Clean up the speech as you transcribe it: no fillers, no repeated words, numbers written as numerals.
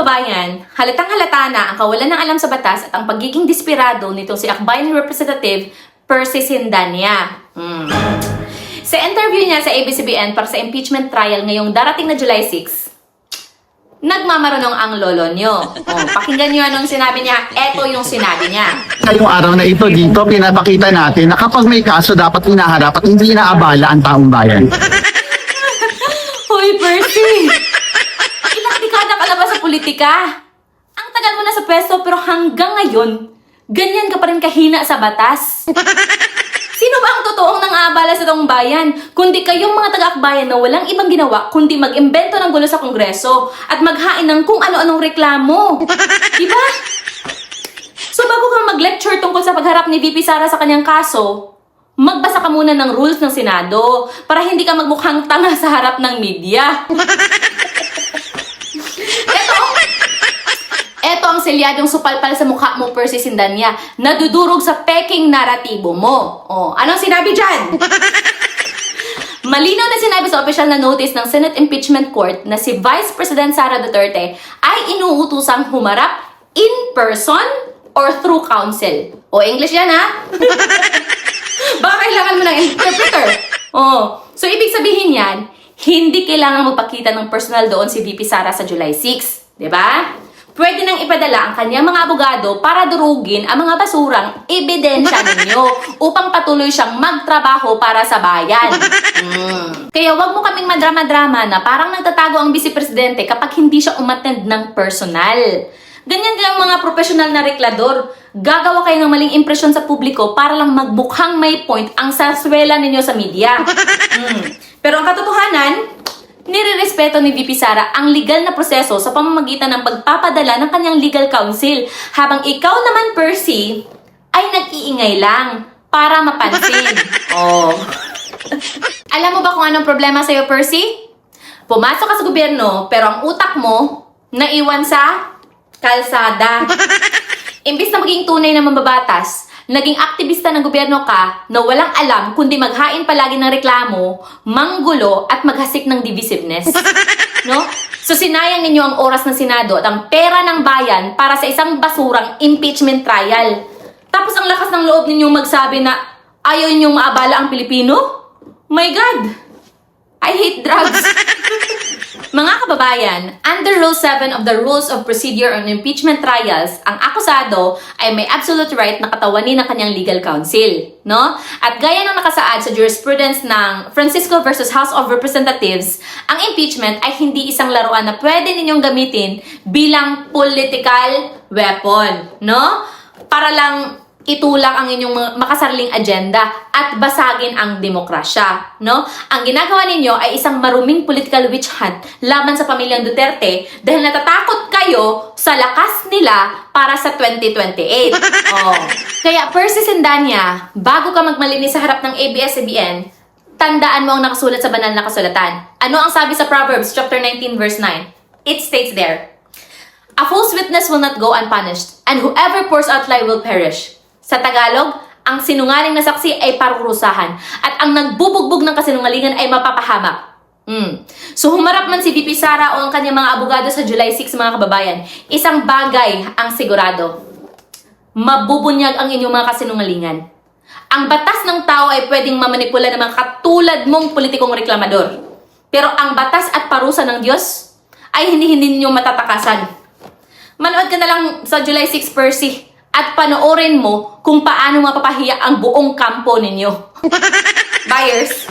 kababayan, halatang-halata na ang kawalan ng alam sa batas at ang pagiging desperado nitong si Akbayan Representative Percy Sindania. Sa interview niya sa ABS-CBN para sa impeachment trial ngayong darating na July 6, nagmamarunong ang lolo nyo. Pakinggan nyo anong sinabi niya. Eto yung sinabi niya. Ngayong araw na ito dito, pinapakita natin na kapag may kaso dapat hinaharap at hindi inaabala ang taong bayan. Hoy, Percy! Ilang dekada ka na ba sa politika? Ang tagal mo na sa pwesto pero hanggang ngayon, ganyan ka pa rin kahina sa batas. Sino ba ang totoong nang-aabala sa taong bayan? Kundi kayong mga taga-akbayan na walang ibang ginawa kundi mag-imbento ng gulo sa Kongreso at maghain ng kung ano-anong reklamo. Diba? So bago kang mag-lecture tungkol sa pagharap ni VP Sara sa kanyang kaso, magbasa ka muna ng rules ng Senado para hindi ka magmukhang tanga sa harap ng media. Ito ang selyadong supalpal sa mukha mo, Percy Sindania, nadudurog sa peking naratibo mo. Anong sinabi dyan? Malinaw na sinabi sa official na notice ng Senate Impeachment Court na si Vice President Sara Duterte ay inuutusang humarap in person or through counsel. English yan, ha? Baka kailangan mo ng interpreter. So, ibig sabihin yan, hindi kailangan magpakita ng personal doon si VP Sara sa July 6. Diba? Pwede nang ipadala ang kanyang mga abogado para durugin ang mga basurang ebidensya ninyo upang patuloy siyang magtrabaho para sa bayan. Kaya wag mo kaming madrama-drama na parang nagtatago ang Vice Presidente kapag hindi siya umattend ng personal. Ganyan lang mga profesional na reklador. Gagawa kayo ng maling impresyon sa publiko para lang magmukhang may point ang sarswela ninyo sa media. Pero ang katotohanan, nire-respeto ni VP Sara ang legal na proseso sa pamamagitan ng pagpapadala ng kanyang legal counsel, habang ikaw naman, Percy, ay nag-iingay lang para mapansin. Alam mo ba kung anong problema sa'yo, Percy? Pumasok ka sa gobyerno, pero ang utak mo naiwan sa kalsada. Imbis na maging tunay na mambabatas, naging aktivista ng gobyerno ka na walang alam kundi maghain palagi ng reklamo, manggulo at maghasik ng divisiveness. No? So sinayang ninyo ang oras ng Senado at ang pera ng bayan para sa isang basurang impeachment trial. Tapos ang lakas ng loob ninyong magsabi na ayaw ninyong maabala ang Pilipino? My God! I hate drugs! Mga kababayan, under Rule 7 of the Rules of Procedure on Impeachment Trials, ang akusado ay may absolute right na katawanin ng kanyang legal counsel, no? At gaya ng nakasaad sa jurisprudence ng Francisco versus House of Representatives, ang impeachment ay hindi isang laruan na pwede ninyong gamitin bilang political weapon, no? Para lang itulak ang inyong makasarling agenda at basagin ang demokrasya, no? Ang ginagawa ninyo ay isang maruming political witch hunt laban sa pamilyang Duterte dahil natatakot kayo sa lakas nila para sa 2028. Kaya Percy Sindania, bago ka magmalinis sa harap ng ABS-CBN, tandaan mo ang nakasulat sa banal na kasulatan. Ano ang sabi sa Proverbs chapter 19 verse 9? It states there, "A false witness will not go unpunished, and whoever pours out lie will perish." Sa Tagalog, ang sinungaling na saksi ay parurusahan at ang nagbubugbog ng kasinungalingan ay mapapahamak. So humarap man si VP Sara o ang kanyang mga abogado sa July 6, mga kababayan, isang bagay ang sigurado. Mabubunyag ang inyong mga kasinungalingan. Ang batas ng tao ay pwedeng mamanipula ng mga katulad mong politikong reklamador. Pero ang batas at parusa ng Diyos ay hindi ninyong matatakasan. Manood ka na lang sa July 6, Percy, at panoorin mo kung paano mapapahiya ang buong kampo ninyo. Buyers!